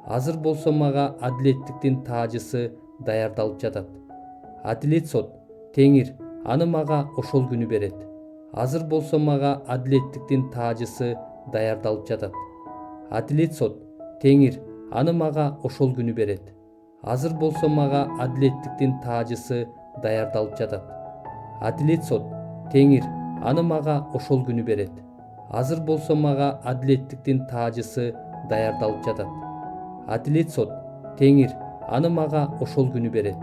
Азыр болсо мага адилеттиктин таажысы даярдалып жатат. Адилет сот, Теңир, аны мага ошол күнү берет. Азыр болсо мага адилеттиктин таажысы даярдалып жатат. Адилет сот, Теңир, аны мага ошол күнү берет. Азыр болсо мага адилеттиктин таажысы даярдалып жатат. Адилет сот, Теңир, аны мага ошол күнү берет. Азыр болсо мага адилеттиктин таажысы даярдалып жатат. Адилет сот, Теңир, аны мага ошол күнү берет.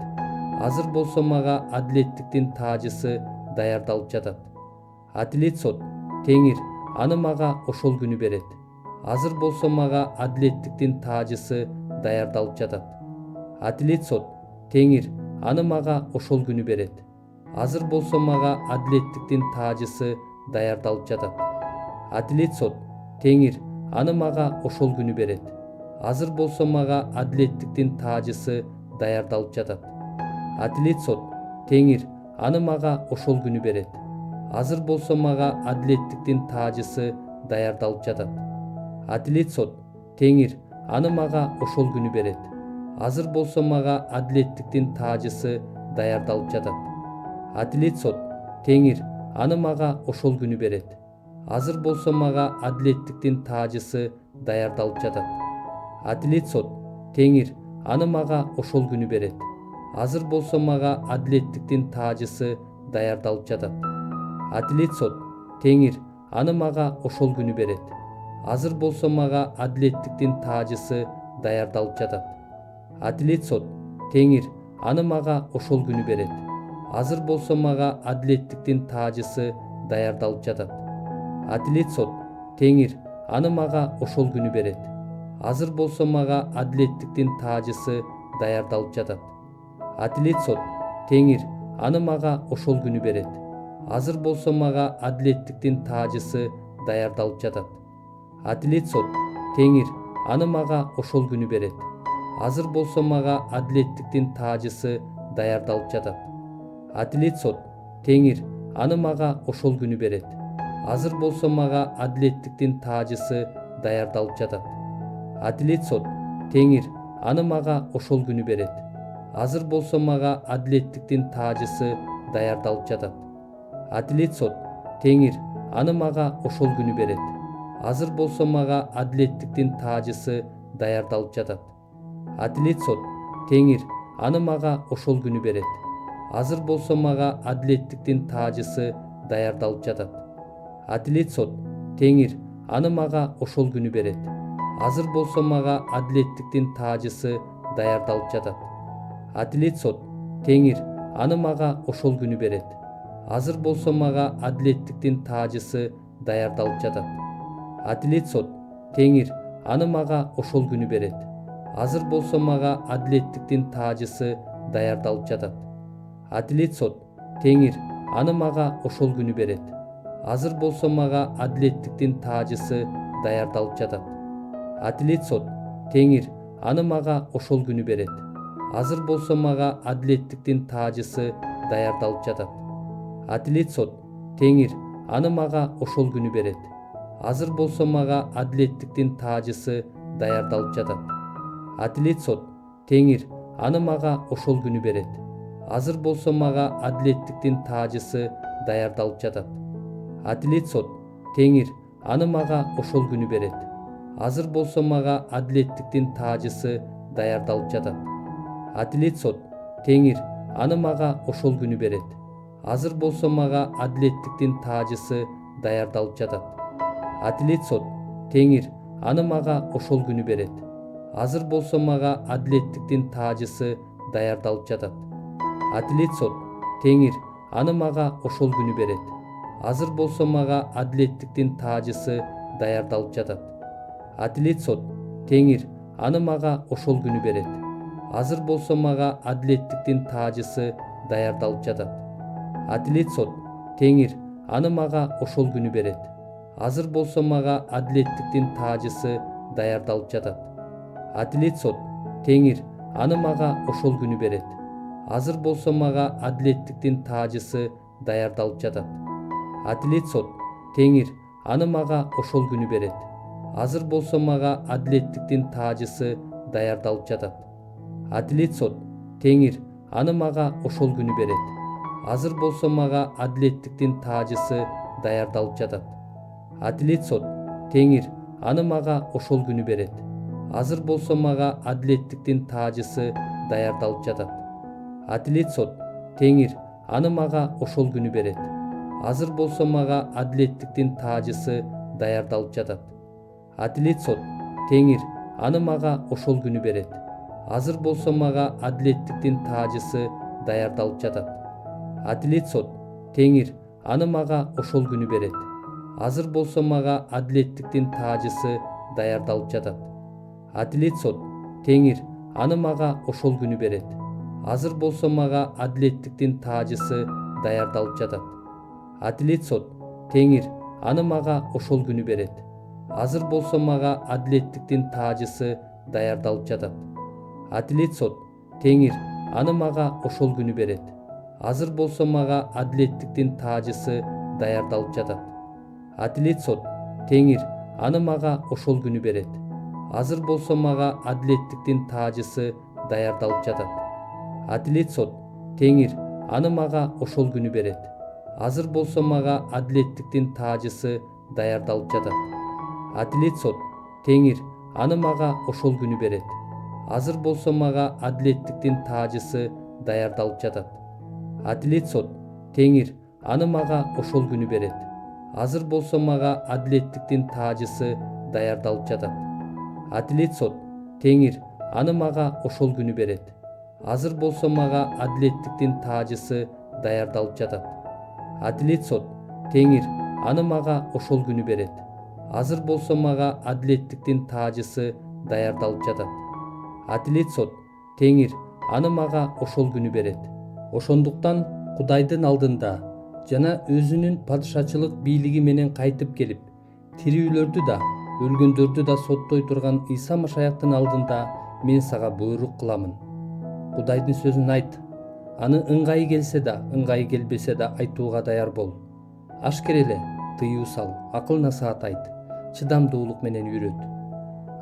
Азыр болсо мага адилеттиктин таажысы даярдалып жатат. Адилет сот, Теңир, аны мага ошол күнү берет. Азыр болсо мага адилеттиктин таажысы даярдалып жатат. Адилет сот, Теңир, аны мага ошол күнү берет. Азыр болсо мага адилеттиктин таажысы даярдалып жатат. Адилет сот, Теңир, аны мага ошол күнү берет. Азыр болсо мага адилеттиктин таажысы даярдалып жатат. Адилет сот, Теңир, аны мага ошол күнү берет. Азыр болсо мага адилеттиктин таажысы даярдалып жатат. Адилет сот, Теңир, аны мага ошол күнү берет. Азыр болсо мага адилеттиктин таажысы даярдалып жатат. Адилет сот, Теңир, аны мага ошол күнү берет. Азыр болсо мага адилеттиктин таажысы даярдалып жатат. Адилет сот, Теңир, аны мага ошол күнү берет. Азыр болсо мага адилеттиктин таажысы даярдалып жатат. Адилет сот, Теңир, аны мага ошол күнү берет. Азыр болсо мага адилеттиктин таажысы даярдалып жатат. Адилет сот, Теңир, аны мага ошол күнү берет. Азыр болсо мага адилеттиктин таажысы даярдалып жатат. Адилет сот, Теңир, аны мага ошол күнү берет. Азыр болсо мага адилеттиктин таажысы даярдалып жатат. Адилет сот, Теңир, аны мага ошол күнү берет. Азыр болсо мага адилеттиктин таажысы даярдалып жатат. Адилет сот, Теңир, аны мага ошол күнү берет. Азыр болсо мага адилеттиктин таажысы даярдалып жатат. Адилет сот, Теңир, аны мага ошол күнү берет. Азыр болсо мага адилеттиктин таажысы даярдалып жатат. Адилет сот, Теңир, аны мага ошол күнү берет. Азыр болсо мага адилеттиктин таажысы даярдалып жатат. Адилет сот, Теңир, аны мага ошол күнү берет. Азыр болсо мага адилеттиктин таажысы даярдалып жатат. Адилет сот, Теңир, аны мага ошол күнү берет. Азыр болсо мага адилеттиктин таажысы даярдалып жатат. Адилет сот, Теңир, аны мага ошол күнү берет. Азыр болсо мага адилеттиктин таажысы даярдалып жатат. Адилет сот, Теңир, аны мага ошол күнү берет. Азыр болсо мага адилеттиктин таажысы даярдалып жатат. Адилет сот, Теңир, аны мага ошол күнү берет. Азыр болсо мага адилеттиктин таажысы даярдалып жатат. Адилет сот, Теңир, аны мага ошол күнү берет. Азыр болсо мага адилеттиктин таажысы даярдалып жатат. Адилет сот, Теңир, аны мага ошол күнү берет. Азыр болсо мага адилеттиктин таажысы даярдалып жатат. Адилет сот, Теңир, аны мага ошол күнү берет. Азыр болсо мага адилеттиктин таажысы даярдалып жатат. Адилет сот, Теңир, аны мага ошол күнү берет. Азыр болсо мага адилеттиктин таажысы даярдалып жатат. Адилет сот, Теңир, аны мага ошол күнү берет. Азыр болсо мага адилеттиктин таажысы даярдалып жатат. Адилет сот, Теңир, аны мага ошол күнү берет. Азыр болсо мага адилеттиктин таажысы даярдалып жатат. Адилет сот, Теңир, аны мага ошол күнү берет. Азыр болсо мага адилеттиктин таажысы даярдалып жатат. Адилет сот, Теңир, аны мага ошол күнү берет. Азыр болсо мага адилеттиктин таажысы даярдалып жатат. Адилет сот, Теңир, аны мага ошол күнү берет. Азыр болсо мага адилеттиктин таажысы даярдалып жатат. Адилет сот, Теңир, аны мага ошол күнү берет. Азыр болсо мага адилеттиктин таажысы даярдалып жатат. Адилет сот, Теңир, аны мага ошол күнү берет. Азыр болсо мага адилеттиктин таажысы даярдалып жатат. Адилет сот, Теңир, аны мага ошол күнү берет. Азыр болсо мага адилеттиктин таажысы даярдалып жатат. Адилет сот, Теңир аны мага ошол күнү берет. Азыр болсо мага адилеттиктин таажысы даярдалып жатат. Адилет сот, Теңир аны мага ошол күнү берет. Азыр болсо мага адилеттиктин таажысы даярдалып жатат. Адилет сот, Теңир аны мага ошол күнү берет. Азыр болсо мага адилеттиктин таажысы даярдалып жатат. Адилет сот, Теңир аны мага ошол күнү берет. Азыр болсо мага адилеттиктин таажысы даярдалып жатат. Адилет сот, Теңир аны мага ошол күнү берет. Азыр болсо мага адилеттиктин таажысы даярдалып жатат. Адилет сот, Теңир аны мага ошол күнү берет. Азыр болсо мага адилеттиктин таажысы даярдалып жатат. Адилет сот, Теңир аны мага ошол күнү берет. Азыр болсо мага адилеттиктин таажысы даярдалып жатат. Адилет сот, Теңир аны мага ошол күнү берет. Азыр болсо мага адилеттиктин таажысы даярдалып жатат. Адилет сот, Теңир аны мага ошол күнү берет. Азыр болсо мага адилеттиктин таажысы даярдалып жатат. Адилет сот, Теңир аны мага ошол күнү берет. Азыр болсо мага адилеттиктин таажысы даярдалып жатат. Адилет сот, Теңир аны мага ошол күнү берет. Азыр болсо мага адилеттиктин таажысы даярдалып жатат. Адилет сот, Теңир аны мага ошол күнү берет. Азыр болсо мага адилеттиктин таажысы даярдалып жатат. Адилет сот, Теңир аны мага ошол күнү берет. Азыр болсо мага адилеттиктин таажысы даярдалып жатат. Адилет сот, Теңир аны мага ошол күнү берет. Азыр болсо мага адилеттиктин таажысы даярдалып жатат. Адилет сот, Теңир аны мага ошол күнү берет. Ошондуктан Кудайдын алдында жана өзүнүн падышачылык бийлиги менен кайтып келип, тирүүлөрдү да, өлгөндөрдү да соттой турган Иса Машаяктын алдында мен сага буйрук кыламын. Кудайдын сөзүн айт. Аны ыңгайы келсе да, ыңгайы келбесе да айтууга даяр бол. Ашкер эле тыюу сал, акыл насаат айт, чыдамдуулук менен үйрөт.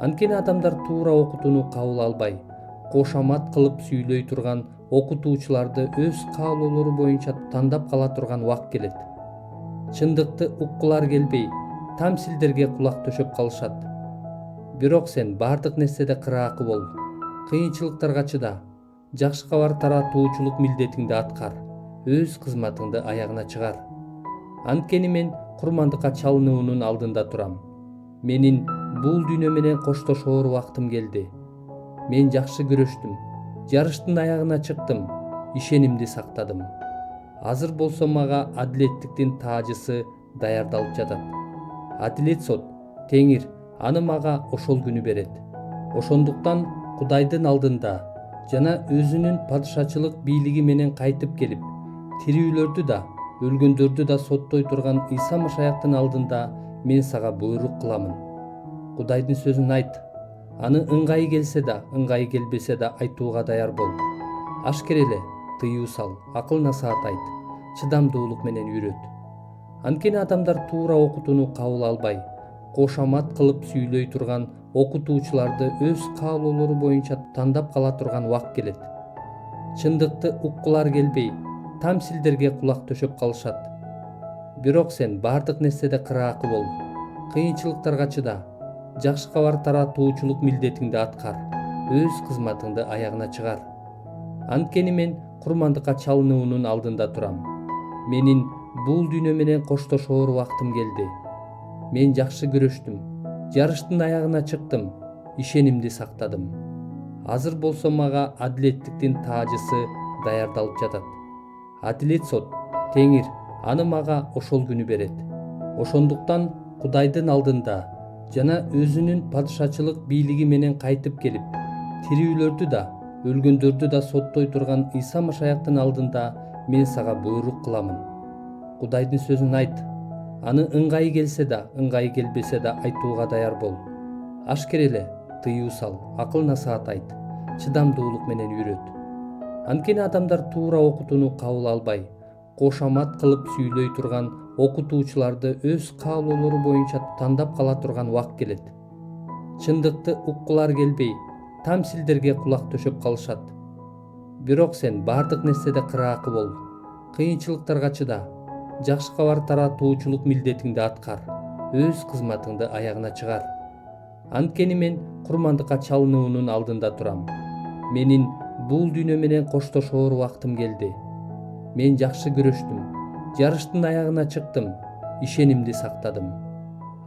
Анткени адамдар туура окутууну кабыл албай, кошамат кылып сүйлөй турган окутуучуларды өз каалоолору боюнча тандап кала турган убак келет. Чындыкты уккулар келбей, тамсилдерге кулак төшөп калышат. Бирок сен бардык нерседе кыраакы бол, кыйынчылыктарга чыда, жакшы кабар таратуучулук милдетиңди аткар, өз кызматыңды аягына чыгар. Анткени мен курмандыкка чалынуунун алдында турам. Менин бул дүйнө менен коштошоор убактым келди. Мен жакшы күрөштүм, жарыштын аягына чыктым, ишенимди сактадым. Азыр болсо мага адилеттиктин таажысы даярдалып жатат. Адилет сот, Теңир аны мага ошол күнү берет. Ошондуктан Кудайдын алдында жана өзүнүн падышачылык бийлиги менен кайтып келип, тирүүлөрдү да, өлгөндөрдү да соттой турган Иса Машаяктын алдында мен сага буйрук кыламын. Кудайдын сөзүн айт. Аны ыңгайы келсе да, ыңгайы келбесе да айтууга даяр бол. Ашкер эле тыюу сал, акыл насаат айт, чыдамдуулук менен үйрөт. Анткени адамдар туура окутууну кабыл албай, кошамат кылып сүйлөй турган окутуучуларды өз каалоолору боюнча тандап кала турган убак келет. Чындыкты уккулар келбей, тамсилдерге кулак төшөп калышат. Бирок сен бардык нерседе кыраакы бол, кыйынчылыктарга чыда, жакшы кабар таратуучулук милдетиңди аткар, өз кызматыңды аягына чыгар. Анткени мен курмандыкка чалынуунун алдында турам. Менин бул дүйнө менен коштошоор убактым келди. Мен жакшы күрөштүм, жарыштын аягына чыктым, ишенимди сактадым. Азыр болсо мага адилеттиктин таажысы даярдалып жатат. Адилет сот, Теңир аны мага ошол күнү берет. Ошондуктан Кудайдын алдында жана өзүнүн падышачылык бийлиги менен кайтып келип, тирүүлөрдү да, өлгөндөрдү да соттой турган Иса Машаяктын алдында мен сага буйрук кыламын. Кудайдын сөзүн айт. Аны ыңгайы келсе да, ыңгайы келбесе да айтууга даяр бол. Ашкер эле тыюу сал, акыл насаат айт, чыдамдуулук менен үйрөт. Анткени адамдар туура окутууну кабыл албай, кошамат кылып сүйлөй турган окутуучуларды өз каалоолору боюнча тандап кала турган убак келет. Чындыкты уккулар келбей, там силдерге кулак төшөп калышат. Бирок сен бардык нерседе кыраакы бол, кыйынчылыктарга чыда, жакшы кабар таратуучулук милдетиңди аткар, өз кызматыңды аягына чыгар. Анткени мен курмандыкка чалынуунун алдында турам. Менин бул дүйнө менен коштошоор убактым келди. Мен жакшы күрөштүм, жарыштын аягына чыктым, ишенимди сактадым.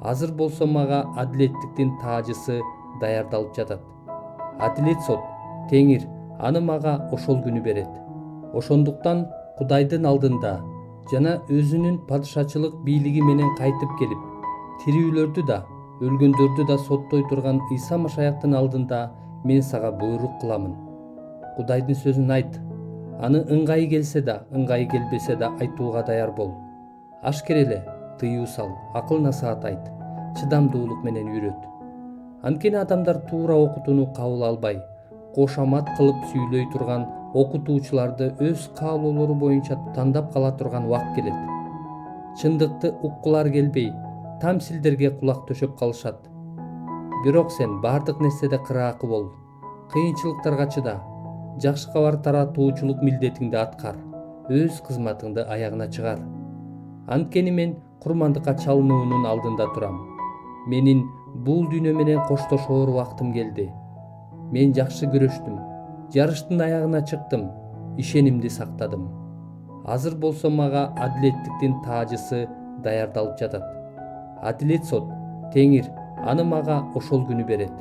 Азыр болсо мага адилеттиктин таажысы даярдалып жатат. Адилет сот, Теңир аны мага ошол күнү берет. Ошондуктан Кудайдын алдында жана өзүнүн падышачылык бийлиги менен кайтып келип, тирүүлөрдү да, өлгөндөрдү да соттой турган Иса Машаяктын алдында мен сага буйрук кыламын. Кудайдын сөзүн айт. Аны ыңгайы келсе да, ыңгайы келбесе да айтууга даяр бол. Ашкер эле тыюу сал, акыл насаат айт, чыдамдуулук менен үйрөт. Анткени адамдар туура окутууну кабыл албай, кошамат кылып сүйлөй турган окутуучуларды өз каалоолору боюнча тандап кала турган убакыт келет. Чындыкты уккулар келбей, там силдерге кулак төшөп калышат. Бирок сен бардык нерседе кыраакы бол, кыйынчылыктарга чыда, жакшы кабар таратуучулук милдетиңди аткар, өз кызматыңды аягына чыгар. Анткени мен курмандыкка чалынуунун алдында турам. Менин бул дүйнө менен коштошоор убактым келди. Мен жакшы күрөштүм, жарыштын аягына чыктым, ишенимди сактадым. Азыр болсо мага адилеттиктин таажысы даярдалып жатат. Адилет сот, Теңир аны мага ошол күнү берет.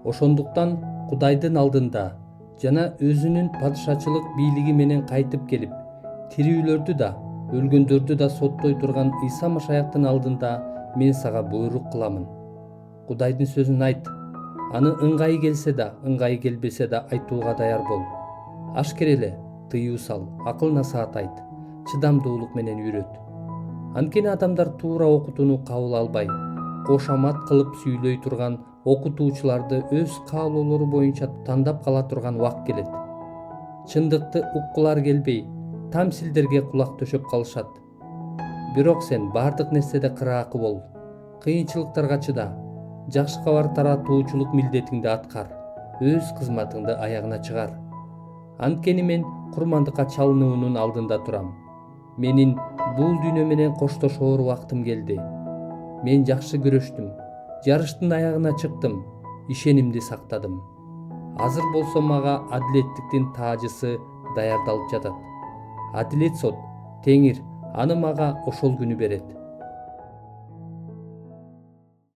Ошондуктан Кудайдын алдында жана өзүнүн падышачылык бийлиги менен кайтып келип, тирүүлөрдү да, өлгөндөрдү да соттой турган Иса Машаяктын алдында мен сага буйрук кыламын. Кудайдын сөзүн айт. Аны ыңгайы келсе да, ыңгайы келбесе да айтууга даяр бол. Ашкер эле тыюу сал, акыл насаат айт, чыдамдуулук менен үйрөт. Анткени адамдар туура окутууну кабыл албай, кошамат кылып сүйлөй турган окутуучуларды өз каалоолору боюнча тандап кала турган убакыт келет. Чындыкты уккулар келбей, там силдерге кулак төшөп калышат. Бирок сен бардык нерседе кыраакы бол, кыйынчылыктарга чыда, жакшы кабар таратуучулук милдетиңди аткар, өз кызматыңды аягына чыгар. Анткени мен курмандыкка чалынуунун алдында турам. Менин бул дүйнө менен коштошоор убактым келди. Мен жакшы күрөштүм, жарыштын аягына чыктым, ишенимди сактадым. Азыр болсо мага адилеттиктин таажысы даярдалып жатат. Адилет сот, Теңир аны мага ошол күнү берет.